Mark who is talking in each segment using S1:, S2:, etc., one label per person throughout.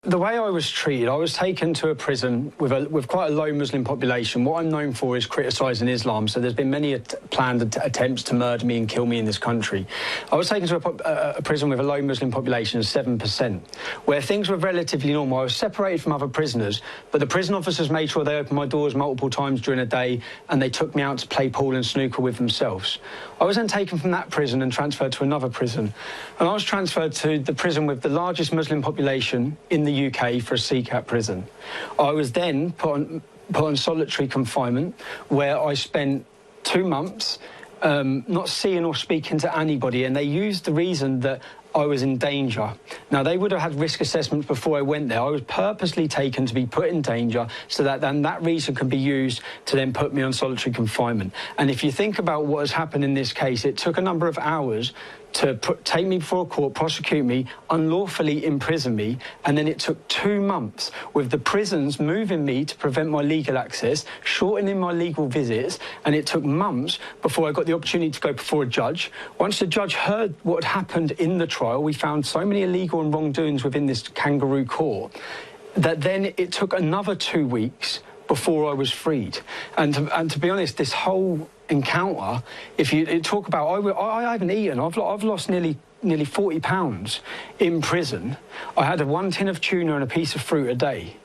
S1: The way I was treated, I was taken to a prison with quite a low Muslim population. What I'm known for is criticising Islam, so there's been many planned attempts to murder me and kill me in this country. I was taken to a prison with a low Muslim population of 7%, where things were relatively normal. I was separated from other prisoners, but the prison officers made sure they opened my doors multiple times during the day, and they took me out to play pool and snooker with themselves. I was then taken from that prison and transferred to another prison, and I was transferred to the prison with the largest Muslim population in the UK for a CCAT prison. I was then put on solitary confinement, where I spent 2 months not seeing or speaking to anybody, and they used the reason that I was in danger. Now, they would have had risk assessments before I went there. I was purposely taken to be put in danger so that then that reason can be used to then put me on solitary confinement. And if you think about what has happened in this case, it took a number of hours to take me before a court, prosecute me, unlawfully imprison me, and then it took 2 months with the prisons moving me to prevent my legal access, shortening my legal visits, and it took months before I got the opportunity to go before a judge. Once the judge heard what had happened in the trial, we found so many illegal and wrongdoings within this kangaroo court that then it took another 2 weeks before I was freed. And to be honest, this whole encounter, if you talk about, I haven't eaten. I've lost nearly 40 pounds in prison. I had 1 tin of tuna and a piece of fruit a day.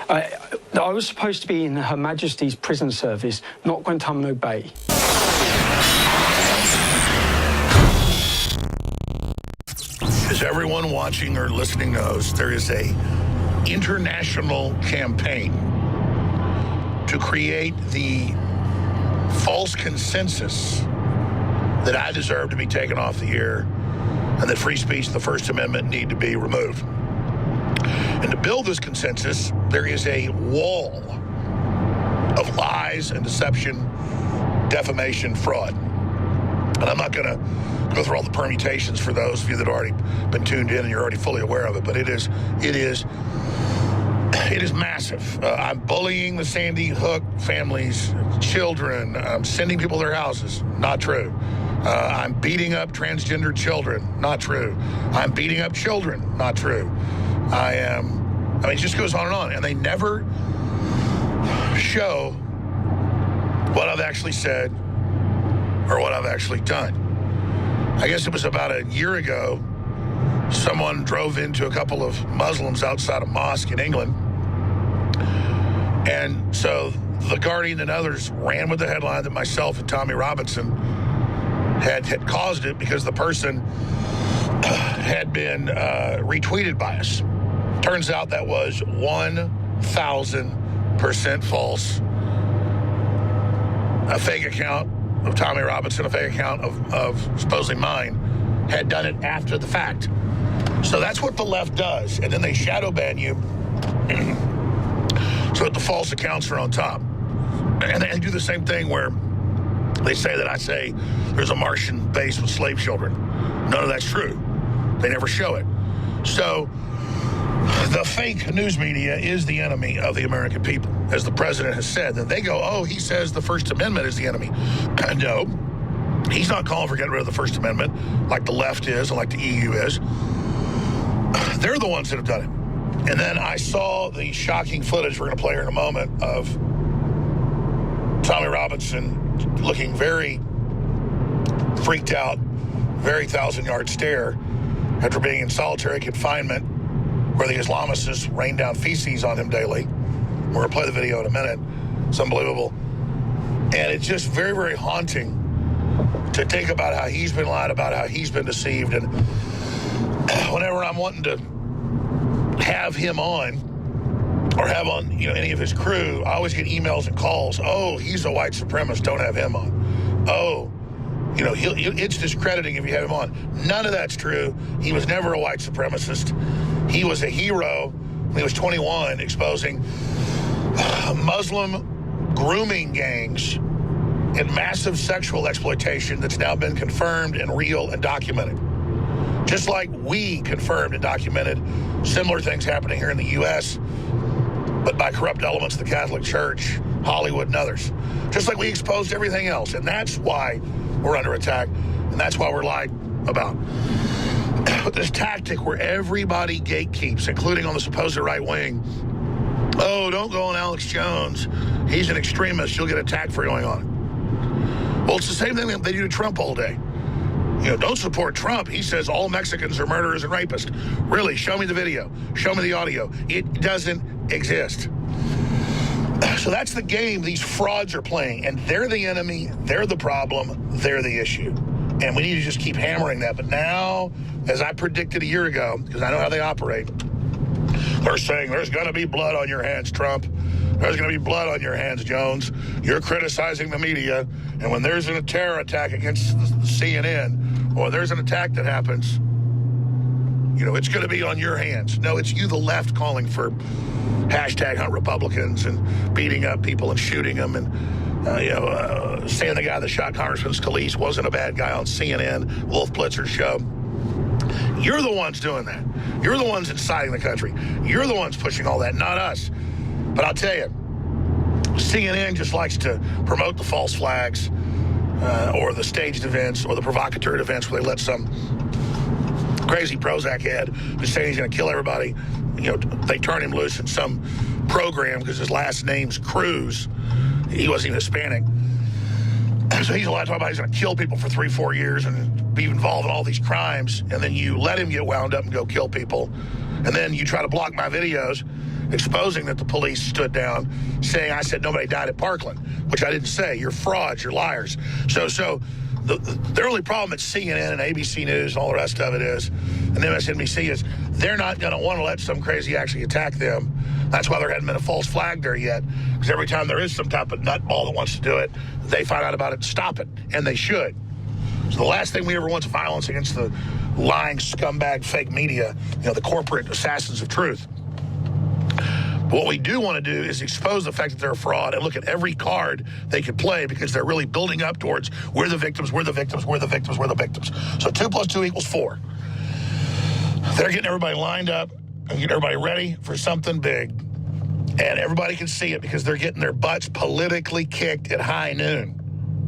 S1: I was supposed to be in Her Majesty's prison service, not Guantanamo Bay.
S2: As everyone watching or listening knows, there is a international campaign to create the false consensus that I deserve to be taken off the air and that free speech and the First Amendment need to be removed. And to build this consensus, there is a wall of lies and deception, defamation, fraud. And I'm not going to go through all the permutations for those of you that have already been tuned in and you're already fully aware of it, but it is massive. I'm bullying the Sandy Hook families, children. I'm sending people to their houses. Not true. I'm beating up transgender children. Not true. I'm beating up children. Not true. I mean, it just goes on and on. And they never show what I've actually said or what I've actually done. I guess it was about a year ago, someone drove into a couple of Muslims outside a mosque in England. And so The Guardian and others ran with the headline that myself and Tommy Robinson had caused it because the person had been retweeted by us. Turns out that was 1,000% false. A fake account of Tommy Robinson, a fake account of supposedly mine, had done it after the fact. So that's what the left does. And then they shadow ban you so that the false accounts are on top. And they do the same thing where they say that I say there's a Martian base with slave children. None of that's true. They never show it. So the fake news media is the enemy of the American people, as the president has said. That they go, oh, he says the First Amendment is the enemy. No, he's not calling for getting rid of the First Amendment like the left is and like the EU is. They're the ones that have done it. And then I saw the shocking footage we're going to play here in a moment of Tommy Robinson looking very freaked out, very 1,000-yard stare after being in solitary confinement where the Islamists rain down feces on him daily. We're going to play the video in a minute. It's unbelievable. And it's just very, very haunting to think about how he's been lied about, how he's been deceived. And whenever I'm wanting to have him on or have on, any of his crew, I always get emails and calls. Oh, he's a white supremacist. Don't have him on. Oh, it's discrediting if you have him on. None of that's true. He was never a white supremacist. He was a hero when he was 21, exposing Muslim grooming gangs and massive sexual exploitation that's now been confirmed and real and documented. Just like we confirmed and documented similar things happening here in the U.S., but by corrupt elements of the Catholic Church, Hollywood, and others. Just like we exposed everything else. And that's why we're under attack, and that's why we're lied about. But this tactic where everybody gatekeeps, including on the supposed right wing, oh, don't go on Alex Jones. He's an extremist. You'll get attacked for going on it. Well, it's the same thing that they do to Trump all day. You know, don't support Trump. He says all Mexicans are murderers and rapists. Really, show me the video. Show me the audio. It doesn't exist. So that's the game these frauds are playing. And they're the enemy. They're the problem. They're the issue. And we need to just keep hammering that. But now, as I predicted a year ago, because I know how they operate, they're saying there's going to be blood on your hands, Trump. There's going to be blood on your hands, Jones. You're criticizing the media. And when there's a terror attack against the CNN, or there's an attack that happens, you know, it's going to be on your hands. No, it's you, the left, calling for hashtag hunt Republicans and beating up people and shooting them and, saying the guy that shot Congressman Scalise wasn't a bad guy on CNN, Wolf Blitzer's show. You're the ones doing that. You're the ones inciting the country. You're the ones pushing all that, not us. But I'll tell you, CNN just likes to promote the false flags or the staged events or the provocateur events where they let some crazy Prozac head who's saying he's going to kill everybody, you know, they turn him loose in some program because his last name's Cruz. He wasn't even Hispanic. So he's allowed to talk about he's going to kill people for 3-4 years and be involved in all these crimes, and then you let him get wound up and go kill people, and then you try to block my videos exposing that the police stood down saying I said nobody died at Parkland, which I didn't say. You're frauds, you're liars. So their only problem at CNN and ABC News and all the rest of it is, and MSNBC is, they're not going to want to let some crazy actually attack them. That's why there hadn't been a false flag there yet, because every time there is some type of nutball that wants to do it, they find out about it and stop it, and they should. So the last thing we ever want is violence against the lying scumbag fake media, you know, the corporate assassins of truth. But what we do want to do is expose the fact that they're a fraud and look at every card they could play, because they're really building up towards we're the victims, we're the victims, we're the victims, we're the victims. So 2 + 2 = 4. They're getting everybody lined up and getting everybody ready for something big. And everybody can see it because they're getting their butts politically kicked at high noon.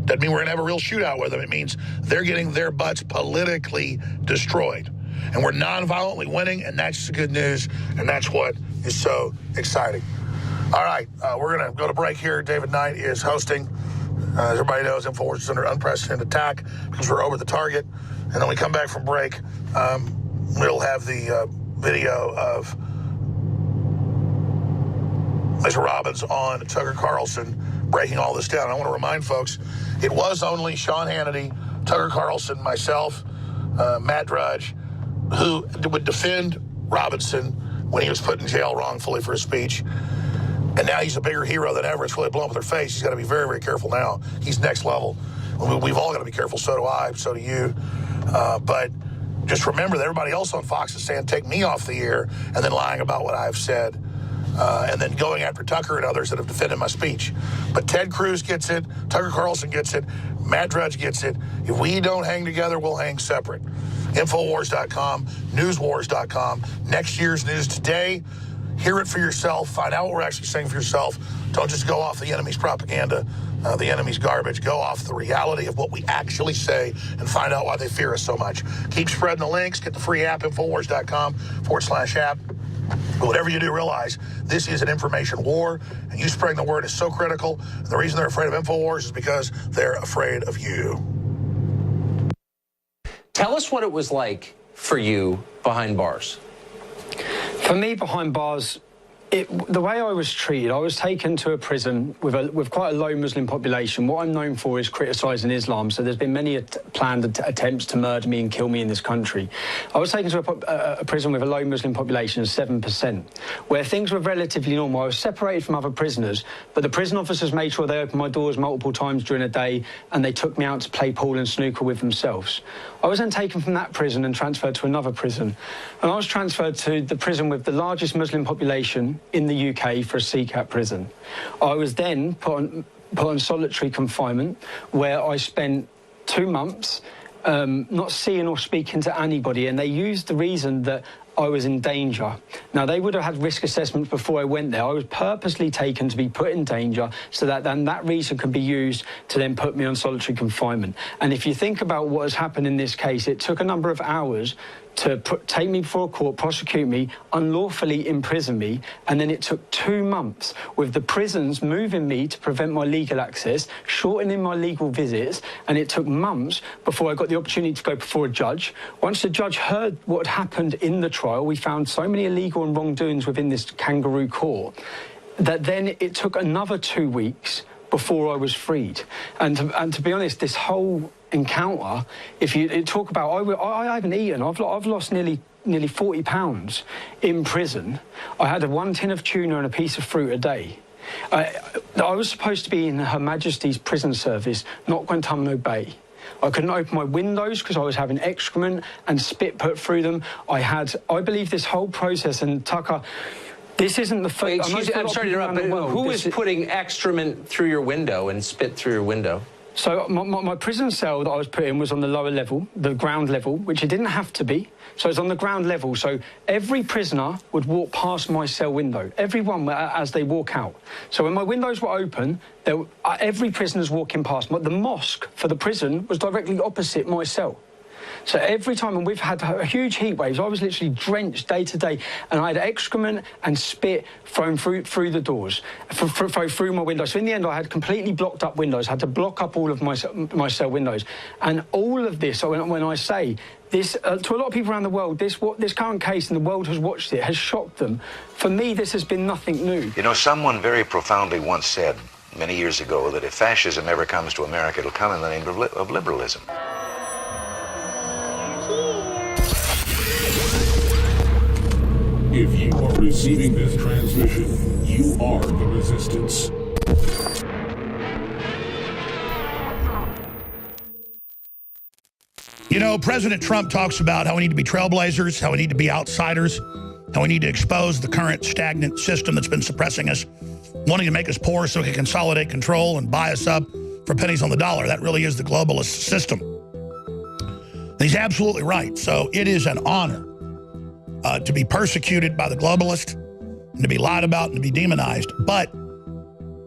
S2: Doesn't mean we're going to have a real shootout with them. It means they're getting their butts politically destroyed. And we're non-violently winning, and that's the good news, and that's what is so exciting. All right, we're going to go to break here. David Knight is hosting. As everybody knows, InfoWars is under unprecedented attack because we're over the target. And then we come back from break, we'll have the video of Mr. Robbins on Tucker Carlson breaking all this down. I want to remind folks, it was only Sean Hannity, Tucker Carlson, myself, Matt Drudge, who would defend Robinson when he was put in jail wrongfully for his speech. And now he's a bigger hero than ever. It's really blown up in their face. He's got to be very, very careful now. He's next level. We've all got to be careful. So do I. So do you. But just remember that everybody else on Fox is saying, take me off the air, and then lying about what I've said. And then going after Tucker and others that have defended my speech. But Ted Cruz gets it. Tucker Carlson gets it. Matt Drudge gets it. If we don't hang together, we'll hang separate. Infowars.com, newswars.com. Next year's news today. Hear it for yourself. Find out what we're actually saying for yourself. Don't just go off the enemy's propaganda, the enemy's garbage. Go off the reality of what we actually say and find out why they fear us so much. Keep spreading the links. Get the free app, Infowars.com/app. But whatever you do, realize this is an information war, and you spreading the word is so critical. And the reason they're afraid of InfoWars is because they're afraid of you.
S3: Tell us what it was like for you behind bars.
S1: For me, behind bars, the way I was treated, I was taken to a prison with quite a low Muslim population. What I'm known for is criticising Islam, so there's been many planned attempts to murder me and kill me in this country. I was taken to a prison with a low Muslim population of 7%, where things were relatively normal. I was separated from other prisoners, but the prison officers made sure they opened my doors multiple times during the day, and they took me out to play pool and snooker with themselves. I was then taken from that prison and transferred to another prison, and I was transferred to the prison with the largest Muslim population in the UK for a CCAT prison. I was then put on solitary confinement, where I spent 2 months not seeing or speaking to anybody, and they used the reason that I was in danger. Now, they would have had risk assessments before I went there. I was purposely taken to be put in danger so that then that reason can be used to then put me on solitary confinement. And if you think about what has happened in this case, it took a number of hours to take me before a court, prosecute me, unlawfully imprison me, and then it took 2 months with the prisons moving me to prevent my legal access, shortening my legal visits, and it took months before I got the opportunity to go before a judge. Once the judge heard what happened in the trial, we found so many illegal and wrongdoings within this kangaroo court that then it took another 2 weeks before I was freed. And to be honest, this whole encounter, if you talk about, I haven't eaten, I've lost nearly 40 pounds in prison. I had 1 tin of tuna and a piece of fruit a day. I was supposed to be in Her Majesty's prison service, not Guantanamo Bay. I couldn't open my windows because I was having excrement and spit put through them. I believe this whole process, and Tucker, this isn't the first...
S3: Excuse me, I'm sorry to interrupt, but who is putting excrement through your window and spit through your window?
S1: So my prison cell that I was put in was on the lower level, the ground level, which it didn't have to be. So it's on the ground level. So every prisoner would walk past my cell window, everyone as they walk out. So when my windows were open, every prisoner's walking past. The mosque for the prison was directly opposite my cell. So every time, and we've had huge heat waves, I was literally drenched day to day, and I had excrement and spit thrown through the doors, through my windows. So in the end, I had completely blocked up windows, had to block up all of my cell windows. And all of this, when I say this, to a lot of people around the world, this current case, and the world has watched it, has shocked them. For me, this has been nothing new.
S4: You know, someone very profoundly once said many years ago that if fascism ever comes to America, it'll come in the name of liberalism.
S5: If you are receiving this transmission, you are the resistance.
S2: You know, President Trump talks about how we need to be trailblazers, how we need to be outsiders, how we need to expose the current stagnant system that's been suppressing us, wanting to make us poor so he can consolidate control and buy us up for pennies on the dollar. That really is the globalist system. And he's absolutely right. So it is an honor to be persecuted by the globalists, and to be lied about and to be demonized. But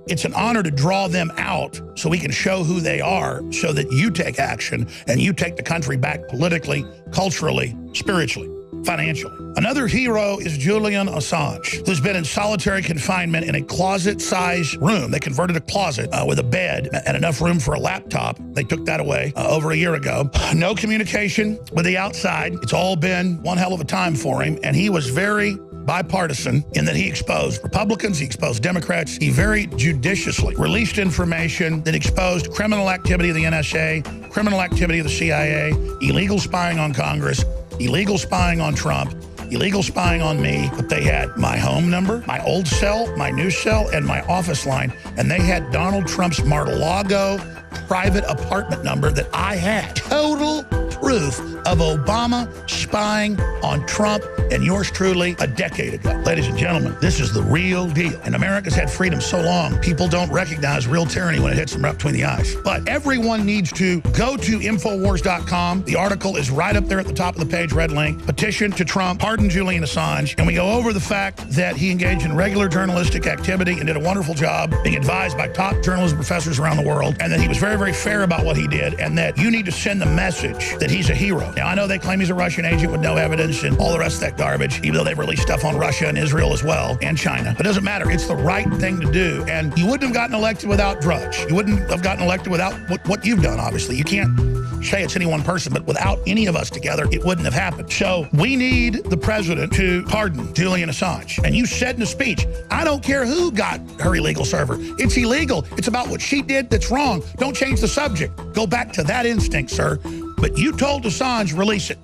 S2: it's an honor to draw them out so we can show who they are, so that you take action and you take the country back politically, culturally, spiritually, financially. Another hero is Julian Assange, who's been in solitary confinement in a closet-sized room. They converted a closet with a bed and enough room for a laptop. They took that away over a year ago. No communication with the outside. It's all been one hell of a time for him, and he was very bipartisan in that he exposed Republicans, he exposed Democrats. He very judiciously released information that exposed criminal activity of the NSA, criminal activity of the CIA, illegal spying on Congress, illegal spying on Trump, illegal spying on me. But they had my home number, my old cell, my new cell, and my office line. And they had Donald Trump's Mar-a-Lago private apartment number that I had. Total proof of Obama spying on Trump and yours truly a decade ago. Ladies and gentlemen, this is the real deal. And America's had freedom so long, people don't recognize real tyranny when it hits them right between the eyes. But everyone needs to go to Infowars.com. The article is right up there at the top of the page, red link. Petition to Trump, pardon Julian Assange. And we go over the fact that he engaged in regular journalistic activity and did a wonderful job being advised by top journalism professors around the world, and that he was very, very fair about what he did, and that you need to send the message that he's a hero. Now, I know they claim he's a Russian agent with no evidence and all the rest of that garbage, even though they've released stuff on Russia and Israel as well, and China. But it doesn't matter. It's the right thing to do. And you wouldn't have gotten elected without Drudge. You wouldn't have gotten elected without what you've done, obviously. You can't say it's any one person, but without any of us together, it wouldn't have happened. So we need the president to pardon Julian Assange. And you said in a speech, I don't care who got her illegal server. It's illegal. It's about what she did that's wrong. Don't change the subject. Go back to that instinct, sir. But you told Assange, release it.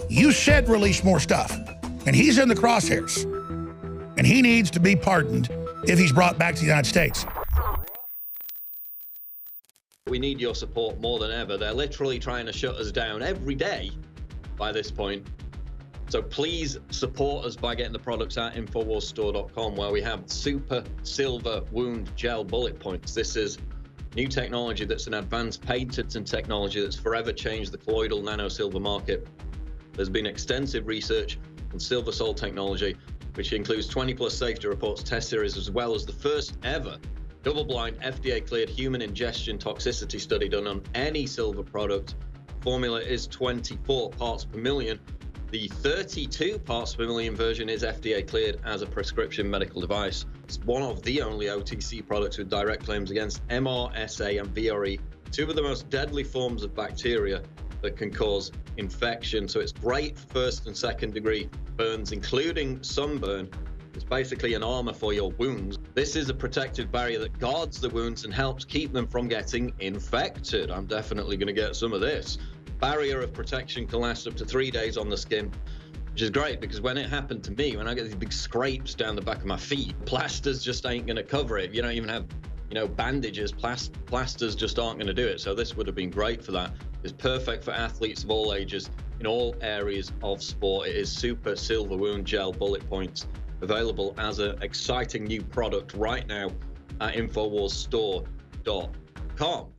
S2: You said release more stuff. And he's in the crosshairs. And he needs to be pardoned if he's brought back to the United States.
S6: We need your support more than ever. They're literally trying to shut us down every day by this point. So please support us by getting the products at InfoWarsStore.com, where we have Super Silver Wound Gel Bullet Points. This is new technology that's an advanced patented technology that's forever changed the colloidal nano-silver market. There's been extensive research on silver salt technology, which includes 20+ safety reports, test series, as well as the first ever double-blind, FDA-cleared human ingestion toxicity study done on any silver product. Formula is 24 parts per million. The 32 parts per million version is FDA cleared as a prescription medical device. It's one of the only OTC products with direct claims against MRSA and VRE, two of the most deadly forms of bacteria that can cause infection. So it's great for first and second degree burns, including sunburn. It's basically an armor for your wounds. This is a protective barrier that guards the wounds and helps keep them from getting infected. I'm definitely going to get some of this. Barrier of protection can last up to 3 days on the skin, which is great because when it happened to me, when I get these big scrapes down the back of my feet, plasters just ain't going to cover it. You don't even have, bandages. Plasters just aren't going to do it. So this would have been great for that. It's perfect for athletes of all ages in all areas of sport. It is Super Silver Wound Gel Bullet Points, available as an exciting new product right now at InfoWarsStore.com.